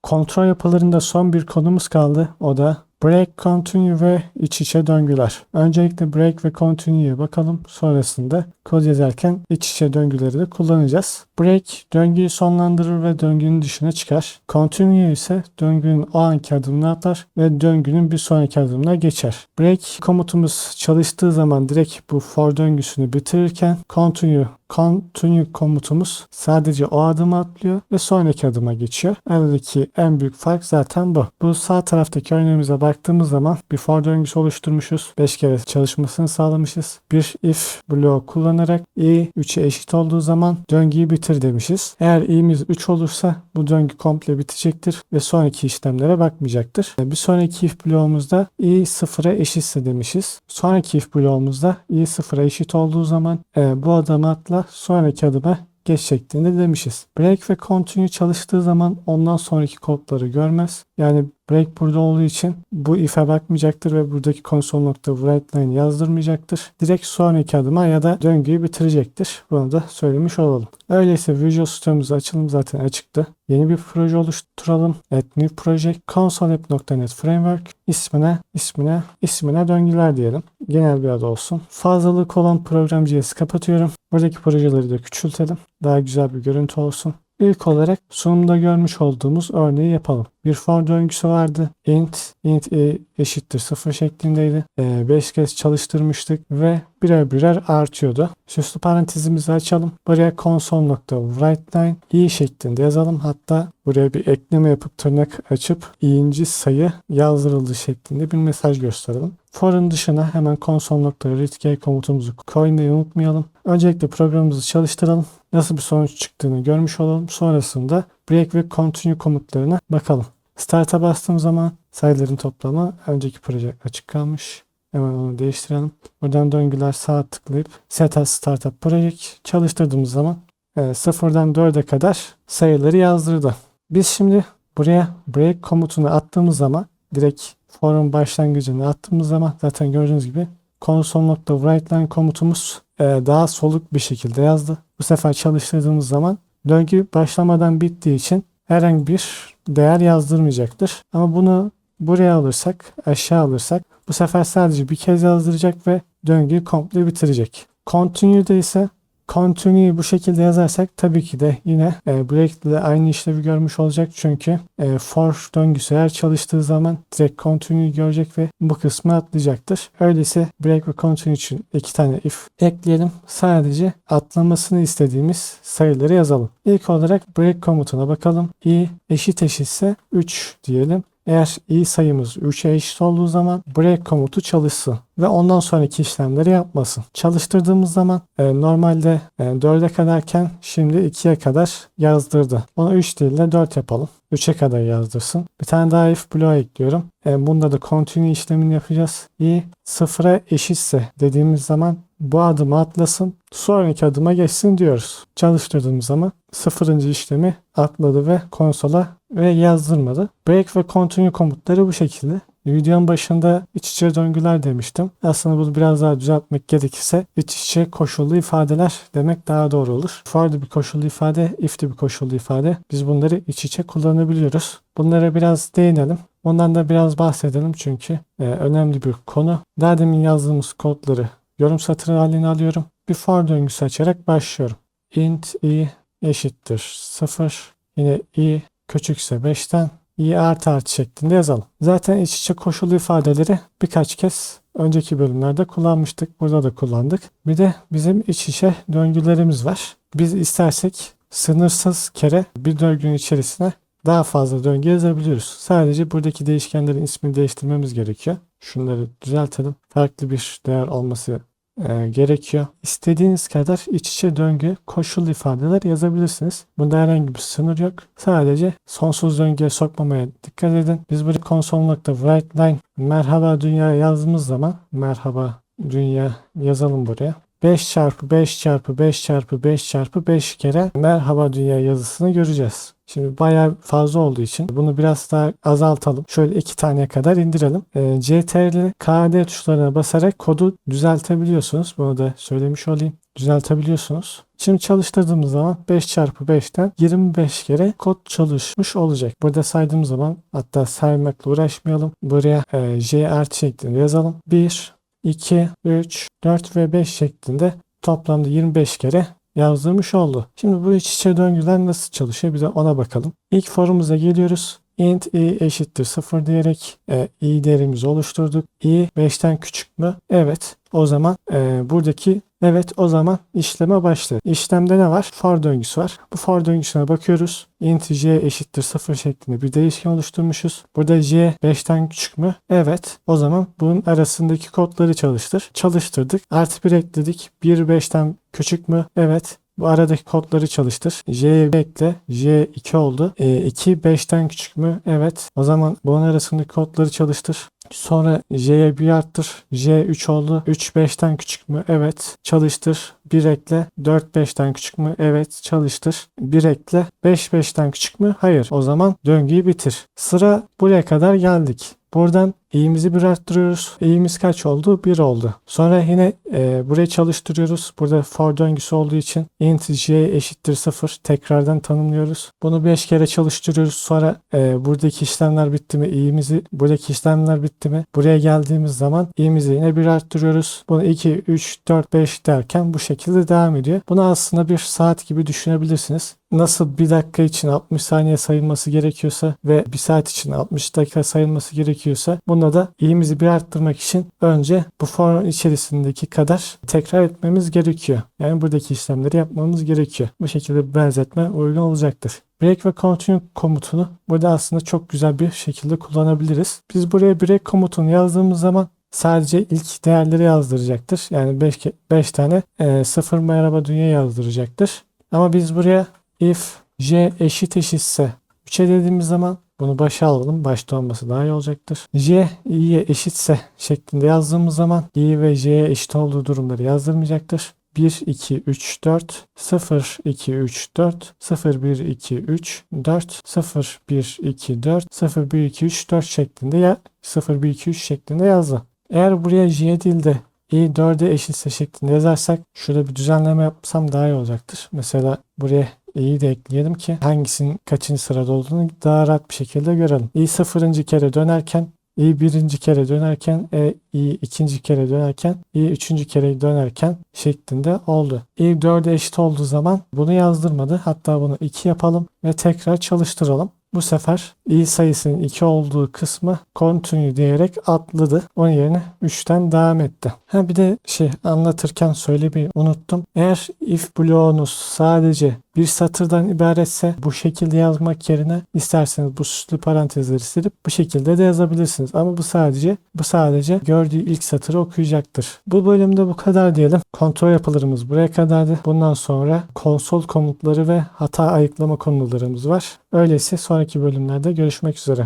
Kontrol yapılarında son bir konumuz kaldı. O da break, continue ve iç içe döngüler. Öncelikle break ve continue'ye bakalım. Sonrasında kod yazarken iç içe döngüleri de kullanacağız. Break döngüyü sonlandırır ve döngünün dışına çıkar. Continue ise döngünün o anki adımını atar ve döngünün bir sonraki adımına geçer. Break komutumuz çalıştığı zaman direkt bu for döngüsünü bitirirken continue komutumuz sadece o adımı atlıyor ve sonraki adıma geçiyor. Aradaki en büyük fark zaten bu. Bu sağ taraftaki örneğimize baktığımız zaman bir for döngüsü oluşturmuşuz. 5 kere çalışmasını sağlamışız. Bir if bloğu kullanarak i 3'e eşit olduğu zaman döngüyü bitir demişiz. Eğer i'miz 3 olursa bu döngü komple bitecektir ve sonraki işlemlere bakmayacaktır. Bir sonraki if bloğumuzda i 0'a eşitse demişiz. Sonraki if bloğumuzda i 0'a eşit olduğu zaman bu adımı atla sonraki adıma geç şeklinde demişiz. Break ve continue çalıştığı zaman ondan sonraki kodları görmez. Yani break burada olduğu için bu if'e bakmayacaktır ve buradaki console.writeLine yazdırmayacaktır. Direkt sonraki adıma ya da döngüyü bitirecektir. Bunu da söylemiş olalım. Öyleyse Visual Studio'muz açılım zaten açıktı. Yeni bir proje oluşturalım. Add New Project, ConsoleApp.NET Framework ismine döngüler diyelim. Genel bir adı olsun. Fazlalık olan Program.js'i kapatıyorum. Buradaki projeleri de küçültelim. Daha güzel bir görüntü olsun. İlk olarak sunumda görmüş olduğumuz örneği yapalım. Bir for döngüsü vardı. Int i eşittir 0 şeklindeydi. 5 kez çalıştırmıştık ve birer birer artıyordu. Süslü parantezimizi açalım. Buraya console.writeLine i şeklinde yazalım. Hatta buraya bir ekleme yapıp tırnak açıp i'inci sayı yazdırıldı şeklinde bir mesaj gösterelim. For'un dışına hemen console.readkey komutumuzu koymayı unutmayalım. Öncelikle programımızı çalıştıralım. Nasıl bir sonuç çıktığını görmüş olalım. Sonrasında break ve continue komutlarına bakalım. Start'a bastığım zaman sayıların toplamı önceki proje açık kalmış. Hemen onu değiştirelim. Buradan döngüler sağa tıklayıp set as startup project çalıştırdığımız zaman 0'dan 4'e kadar sayıları yazdırdı. Biz şimdi buraya break komutunu attığımız zaman direkt for'un başlangıcını attığımız zaman zaten gördüğünüz gibi console.writeLine komutumuz daha soluk bir şekilde yazdı. Bu sefer çalıştırdığımız zaman döngü başlamadan bittiği için herhangi bir değer yazdırmayacaktır. Ama bunu buraya alırsak, aşağı alırsak bu sefer sadece bir kez yazdıracak ve döngüyü komple bitirecek. Continue'da ise continue'yu bu şekilde yazarsak tabii ki de yine break ile aynı işlevi görmüş olacak. Çünkü for döngüsü eğer çalıştığı zaman direkt continue'yu görecek ve bu kısmı atlayacaktır. Öyleyse break ve continue için 2 tane if ekleyelim. Sadece atlamasını istediğimiz sayıları yazalım. İlk olarak break komutuna bakalım. I eşitse 3 diyelim. Eğer i sayımız 3'e eşit olduğu zaman break komutu çalışsın ve ondan sonraki işlemleri yapmasın. Çalıştırdığımız zaman normalde 4'e kadarken şimdi 2'ye kadar yazdırdı. Onu 3 değil de 4 yapalım. 3'e kadar yazdırsın. Bir tane daha if bloğu ekliyorum. Bunda da continue işlemini yapacağız. I 0'a eşitse dediğimiz zaman bu adımı atlasın, sonraki adıma geçsin diyoruz. Çalıştırdığımız zaman 0. işlemi atladı ve konsola ve yazdırmadı. Break ve continue komutları bu şekilde. Videonun başında iç içe döngüler demiştim. Aslında bunu biraz daha düzeltmek gerekirse iç içe koşullu ifadeler demek daha doğru olur. For de bir koşullu ifade, if de bir koşullu ifade. Biz bunları iç içe kullanabiliyoruz. Bunlara biraz değinelim. Ondan da biraz bahsedelim çünkü önemli bir konu. Daha demin yazdığımız kodları yorum satırı haline alıyorum. Bir for döngüsü açarak başlıyorum. Int i eşittir 0. Yine i küçükse 5'ten i artı şeklinde yazalım. Zaten iç içe koşullu ifadeleri birkaç kez önceki bölümlerde kullanmıştık. Burada da kullandık. Bir de bizim iç içe döngülerimiz var. Biz istersek sınırsız kere bir döngünün içerisine daha fazla döngü yazabiliyoruz. Sadece buradaki değişkenlerin ismini değiştirmemiz gerekiyor. Şunları düzeltelim. Farklı bir değer olması gerekiyor. İstediğiniz kadar iç içe döngü koşullu ifadeler yazabilirsiniz. Bunda herhangi bir sınır yok. Sadece sonsuz döngüye sokmamaya dikkat edin. Biz burada console.writeLine merhaba dünya yazdığımız zaman merhaba dünya yazalım buraya. 5 çarpı 5 çarpı 5 çarpı 5 çarpı 5 kere merhaba dünya yazısını göreceğiz. Şimdi bayağı fazla olduğu için bunu biraz daha azaltalım. Şöyle 2 taneye kadar indirelim. CTRL KD tuşlarına basarak kodu düzeltebiliyorsunuz. Bunu da söylemiş olayım. Düzeltebiliyorsunuz. Şimdi çalıştırdığımız zaman 5 çarpı 5'ten 25 kere kod çalışmış olacak. Burada saydığımız zaman, hatta saymakla uğraşmayalım. Buraya J artı şeklinde yazalım. 1, 2, 3, 4 ve 5 şeklinde toplamda 25 kere yazdırmış oldu. Şimdi bu iç içe döngüler nasıl çalışıyor? Bir de ona bakalım. İlk forumuza geliyoruz. Int i eşittir 0 diyerek i değerimizi oluşturduk. I 5'ten küçük mü? Evet. O zaman o zaman işleme başladı. İşlemde ne var? For döngüsü var. Bu for döngüsüne bakıyoruz. Int j eşittir 0 şeklinde bir değişken oluşturmuşuz. Burada j 5'ten küçük mü? Evet. O zaman bunun arasındaki kodları çalıştır. Çalıştırdık. Artı 1 ekledik. 1 5'ten küçük mü? Evet. Bu aradaki kodları çalıştır. J'ye ekle. J 2 oldu. 2 5'ten küçük mü? Evet. O zaman bunun arasındaki kodları çalıştır. Sonra J'ye 1 arttır. J 3 oldu. 3 5'ten küçük mü? Evet. Çalıştır. 1 ekle. 4 5'ten küçük mü? Evet. Çalıştır. 1 ekle. 5 5'ten küçük mü? Hayır. O zaman döngüyü bitir. Sıra buraya kadar geldik. Buradan i'mizi 1 arttırıyoruz. i'miz kaç oldu? 1 oldu. Sonra yine burayı çalıştırıyoruz. Burada for döngüsü olduğu için int j eşittir 0 tekrardan tanımlıyoruz. Bunu 5 kere çalıştırıyoruz. Sonra buradaki işlemler bitti mi? Buradaki işlemler bitti mi? Buraya geldiğimiz zaman i'mizi yine 1 arttırıyoruz. Bunu 2, 3, 4, 5 derken bu şekilde devam ediyor. Bunu aslında bir saat gibi düşünebilirsiniz. Nasıl 1 dakika için 60 saniye sayılması gerekiyorsa ve 1 saat için 60 dakika sayılması gerekiyorsa, bunda da i'mizi bir arttırmak için önce bu for içerisindeki kadar tekrar etmemiz gerekiyor. Yani buradaki işlemleri yapmamız gerekiyor. Bu şekilde benzetme uygun olacaktır. Break ve continue komutunu burada aslında çok güzel bir şekilde kullanabiliriz. Biz buraya break komutunu yazdığımız zaman sadece ilk değerleri yazdıracaktır. Yani 5 tane 0 merhaba dünya yazdıracaktır. Ama biz buraya if j eşitse 3'e dediğimiz zaman bunu başa alalım. Başta olması daha iyi olacaktır. J i'ye eşitse şeklinde yazdığımız zaman i ve j'ye eşit olduğu durumları yazdırmayacaktır. 1, 2, 3, 4, 0, 2, 3, 4, 0, 1, 2, 3, 4, 0, 1, 2, 4, 0, 1, 2, 3, 4 şeklinde 0, 1, 2, 3 şeklinde yazdı. Eğer buraya j değil de i 4'e eşitse şeklinde yazarsak şurada bir düzenleme yapsam daha iyi olacaktır. Mesela buraya i'yi de ekleyelim ki hangisinin kaçıncı sırada olduğunu daha rahat bir şekilde görelim. i 0. kere dönerken, i 1. kere dönerken, i 2. kere dönerken, i 3. kere dönerken şeklinde oldu. i 4'e eşit olduğu zaman bunu yazdırmadı. Hatta bunu 2 yapalım ve tekrar çalıştıralım. Bu sefer i sayısının 2 olduğu kısmı continue diyerek atladı. Onun yerine 3'ten devam etti. Bir de anlatırken söylemeyi unuttum. Eğer if bloğunuz sadece bir satırdan ibaretse bu şekilde yazmak yerine isterseniz bu süslü parantezleri silip bu şekilde de yazabilirsiniz. Ama bu sadece gördüğü ilk satırı okuyacaktır. Bu bölümde bu kadar diyelim. Kontrol yapılarımız buraya kadardı. Bundan sonra konsol komutları ve hata ayıklama konularımız var. Öyleyse sonraki bölümlerde görüşmek üzere.